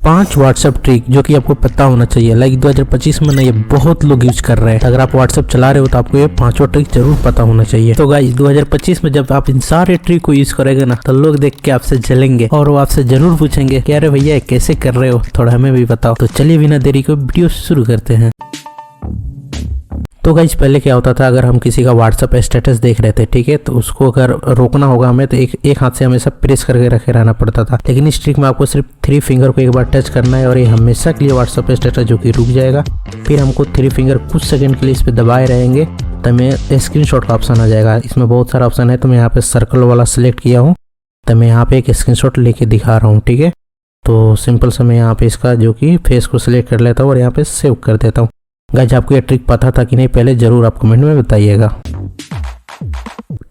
5 WhatsApp trick जो कि आपको पता होना चाहिए। लाइक 2025 में ना ये बहुत लोग यूज कर रहे हैं। अगर आप व्हाट्सएप चला रहे हो तो आपको ये 5 ट्रिक जरूर पता होना चाहिए। तो गाइस 2025 में जब आप इन सारे ट्रिक को यूज करेंगे ना तो लोग देख के आपसे जलेंगे और वो आपसे जरूर पूछेंगे कि अरे भैया कैसे कर रहे हो, थोड़ा हमें भी बताओ। तो चलिए बिना देरी को वीडियो शुरू करते हैं। तो गाइस पहले क्या होता था, अगर हम किसी का व्हाट्सएप स्टेटस देख रहे थे, ठीक है, तो उसको अगर रोकना होगा हमें तो एक हाथ से हमेशा प्रेस करके रखे रहना पड़ता था। लेकिन इस ट्रिक में आपको सिर्फ 3 फिंगर को एक बार टच करना है और ये हमेशा के लिए व्हाट्सएप स्टेटस जो कि रुक जाएगा। फिर हमको 3 फिंगर कुछ सेकंड के लिए इस पर दबाए रहेंगे तो हमें स्क्रीनशॉट का ऑप्शन आ जाएगा। इसमें बहुत सारा ऑप्शन है, तो मैं यहाँ पे सर्कल वाला सिलेक्ट किया हूँ, तो मैं यहाँ पे एक स्क्रीनशॉट लेके दिखा रहा हूँ। ठीक है, तो सिंपल से मैं यहाँ पे इसका जो कि फेस को सिलेक्ट कर लेता हूँ और यहाँ पे सेव कर देता हूँ। गाइस आपको ये ट्रिक पता था कि नहीं, पहले जरूर आप कमेंट में बताइएगा।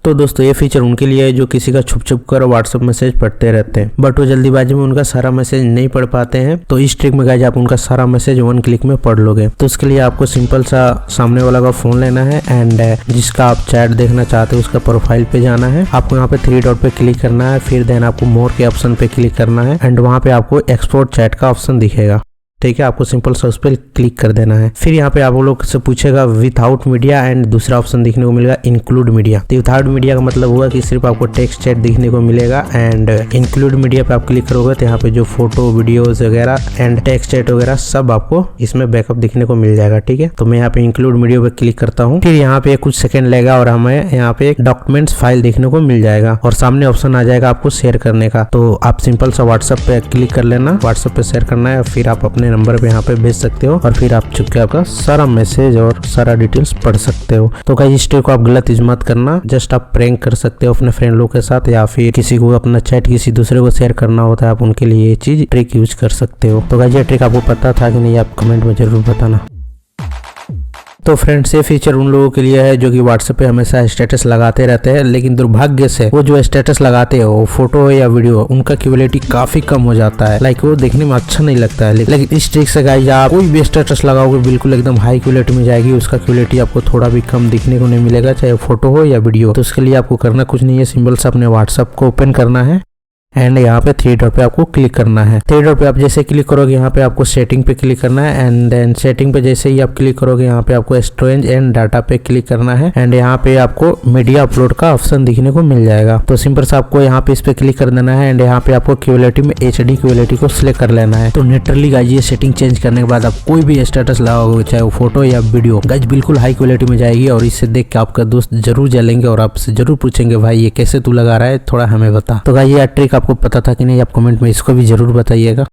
तो दोस्तों ये फीचर उनके लिए है जो किसी का छुप छुप कर व्हाट्सएप मैसेज पढ़ते रहते हैं, बट वो जल्दीबाजी में उनका सारा मैसेज नहीं पढ़ पाते हैं। तो इस ट्रिक में गाइस आप उनका सारा मैसेज 1 क्लिक में पढ़ लोगे। तो उसके लिए आपको सिंपल सा सामने वाला का फोन लेना है एंड जिसका आप चैट देखना चाहते हो उसका प्रोफाइल पे जाना है। आपको यहाँ पे 3 डॉट पे क्लिक करना है, फिर देन आपको मोर के ऑप्शन पे क्लिक करना है एंड वहाँ पे आपको एक्सपोर्ट चैट का ऑप्शन दिखेगा। ठीक है, आपको सिंपल सा उस पर क्लिक कर देना है। फिर यहाँ पे आप लोग से पूछेगा विदाउट मीडिया एंड दूसरा ऑप्शन दिखने को मिलेगा इंक्लूड मीडिया। तो विदाउट मीडिया का मतलब हुआ कि सिर्फ आपको टेक्स्ट चैट दिखने को मिलेगा एंड इंक्लूड मीडिया पे आप क्लिक करोगे तो यहाँ पे जो फोटो वीडियोस वगैरह एंड टेक्स्ट चैट वगैरह सब आपको इसमें बैकअप दिखने को मिल जाएगा। ठीक है, तो मैं यहाँ पे इंक्लूड मीडिया पे क्लिक करता हूँ। फिर यहाँ पे कुछ सेकंड लगेगा और हमें यहाँ पे एक डॉक्यूमेंट्स फाइल देखने को मिल जाएगा और सामने ऑप्शन आ जाएगा आपको शेयर करने का। तो आप सिंपल सा व्हाट्सएप पे क्लिक कर लेना, व्हाट्सएप पे शेयर करना है, फिर आप अपने नंबर पे यहाँ पे सकते हो और फिर आप चुपके आपका सारा मैसेज और सारा डिटेल्स पढ़ सकते हो। तो गाइस इस ट्रिक को आप गलत यूज मत करना। जस्ट आप प्रैंक कर सकते हो अपने फ्रेंड लोग के साथ, या फिर किसी को अपना चैट किसी दूसरे को शेयर करना होता है, आप उनके लिए ये चीज ट्रिक यूज कर सकते हो। तो गाइस ये ट्रिक आपको पता था कि नहीं, आप कमेंट में जरूर बताना। तो फ्रेंड्स ये फीचर उन लोगों के लिए है जो कि व्हाट्सएप पे हमेशा स्टेटस लगाते रहते हैं, लेकिन दुर्भाग्य से वो जो स्टेटस लगाते हैं वो फोटो हो या वीडियो, उनका क्वालिटी काफी कम हो जाता है। लाइक वो देखने में अच्छा नहीं लगता है। लेकिन इस ट्रिक से गाइस आप कोई भी स्टेटस लगाओगे बिल्कुल एकदम हाई क्वालिटी में जाएगी, उसका क्वालिटी आपको थोड़ा भी कम दिखने को नहीं मिलेगा, चाहे फोटो हो या वीडियो। तो उसके लिए आपको करना कुछ नहीं है, सिंपल से अपने व्हाट्सएप को ओपन करना है एंड यहाँ पे 3 डॉट पे आपको क्लिक करना है। 3 डॉट पे आप जैसे क्लिक करोगे यहाँ पे आपको सेटिंग पे क्लिक करना है एंड देन सेटिंग पे जैसे ही आप क्लिक करोगे यहाँ पे आपको स्टोरेज एंड डाटा पे क्लिक करना है एंड यहाँ पे आपको मीडिया अपलोड का ऑप्शन दिखने को मिल जाएगा। तो सिंपल से आपको यहाँ पे इस पे क्लिक कर देना है एंड यहाँ पे आपको क्वालिटी में HD क्वालिटी को सिलेक्ट कर लेना है। तो नेचुरली गाइस ये सेटिंग चेंज करने के बाद आप कोई भी स्टेटस लगाओगे, चाहे वो फोटो या वीडियो, गाइस बिल्कुल हाई क्वालिटी में जाएगी और इससे देख के आपका दोस्त जरूर जलेंगे और आपसे जरूर पूछेंगे भाई ये कैसे तू लगा रहा है, थोड़ा हमें बता। तो गाइस ये ट्रिक आपको पता था कि नहीं, आप कमेंट में इसको भी जरूर बताइएगा।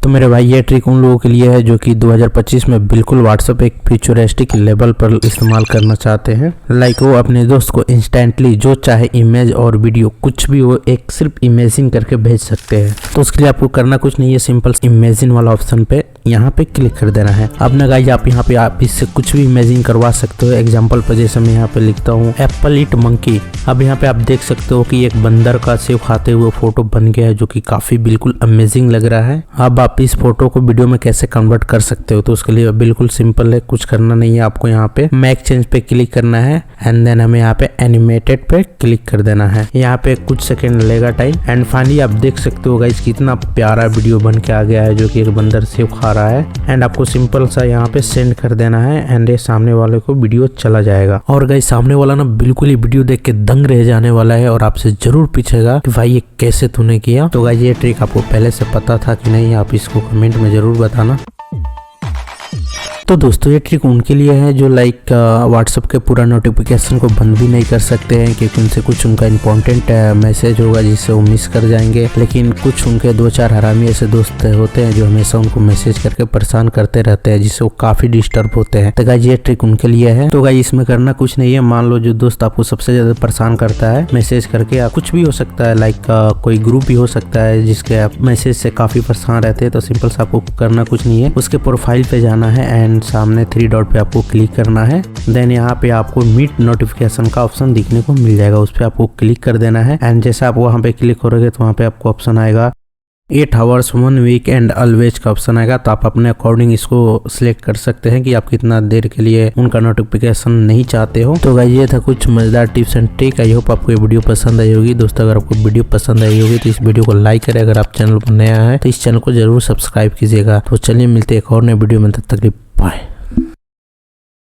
तो मेरे भाई ये ट्रिक उन लोगों के लिए है जो कि 2025 में बिल्कुल व्हाट्सएप एक फ्यूचरिस्टिक लेवल पर इस्तेमाल करना चाहते हैं। लाइक वो अपने दोस्त को इंस्टेंटली जो चाहे इमेज और वीडियो कुछ भी वो एक सिर्फ इमेजिन करके भेज सकते हैं। तो उसके लिए आपको करना कुछ नहीं है, सिंपल इमेजिन वाला ऑप्शन पे यहाँ पे क्लिक कर देना है। अब ना गाइस आप यहाँ पे आप इससे कुछ भी इमेजिन करवा सकते हो। एग्जाम्पल पर जैसे मैं यहाँ पे लिखता हूँ एप्पल ईट मंकी। अब यहाँ पे आप देख सकते हो कि एक बंदर का सेव खाते हुए फोटो बन गया है जो कि काफी बिल्कुल अमेजिंग लग रहा है। अब आप इस फोटो को वीडियो में कैसे कन्वर्ट कर सकते हो, तो उसके लिए बिल्कुल सिंपल है, कुछ करना नहीं है। आपको यहाँ पे मैक चेंज पे क्लिक करना है एंड देन हमें यहाँ पे एनिमेटेड पे क्लिक कर देना है। यहाँ पे कुछ सेकंड लगेगा टाइम एंड फाइनली आप देख सकते हो गाइस कितना प्यारा वीडियो बन के आ गया है जो कि एक बंदर सेव खा रहा है एंड आपको सिंपल सा यहाँ पे सेंड कर देना है एंड ये सामने वाले को वीडियो चला जाएगा। और गाइस सामने वाला ना बिल्कुल ही वीडियो देख के दंग रह जाने वाला है और आपसे जरूर पूछेगा कि भाई ये कैसे तूने किया। तो गाइस ये ट्रिक आपको पहले से पता था कि नहीं, आप इसको कमेंट में जरूर बताना। तो दोस्तों ये ट्रिक उनके लिए है जो लाइक व्हाट्सएप के पूरा नोटिफिकेशन को बंद भी नहीं कर सकते हैं, क्योंकि उनसे कुछ उनका इंपॉर्टेंट मैसेज होगा जिससे वो मिस कर जाएंगे। लेकिन कुछ उनके 2-4 हरामी ऐसे दोस्त होते हैं जो हमेशा उनको मैसेज करके परेशान करते रहते हैं, जिससे वो काफी डिस्टर्ब होते हैं। तो गाइस ये ट्रिक उनके लिए है। तो गाइस इसमें करना कुछ नहीं है। मान लो जो दोस्त आपको सबसे ज्यादा परेशान करता है मैसेज करके, कुछ भी हो सकता है, लाइक कोई ग्रुप भी हो सकता है जिसके आप मैसेज से काफी परेशान रहते हैं, तो सिंपल से आपको करना कुछ नहीं है, उसके प्रोफाइल पे जाना है एंड सामने 3 डॉट पे आपको क्लिक करना है। देन यहाँ पे आपको मीट नोटिफिकेशन का ऑप्शन दिखने को मिल जाएगा, उस पे आपको क्लिक कर देना है एंड जैसे आप वहाँ पे क्लिक करोगे तो वहाँ पे आपको ऑप्शन आएगा 8 आवर्स 1 वीक एंड ऑलवेज का ऑप्शन आएगा, तो आप अपने अकॉर्डिंग इसको सिलेक्ट कर सकते हैं कि आप कितना देर के लिए उनका नोटिफिकेशन नहीं चाहते हो। तो गाइस ये था कुछ मजेदार tips and trick. I hope आपको ये वीडियो पसंद आई होगी। दोस्तों अगर आपको वीडियो पसंद आई होगी तो इस वीडियो को लाइक करें। अगर आप चैनल पर नया है तो इस चैनल को जरूर सब्सक्राइब कीजिएगा। तो चलिए मिलते हैं एक और नए वीडियो में, तब तक बाय।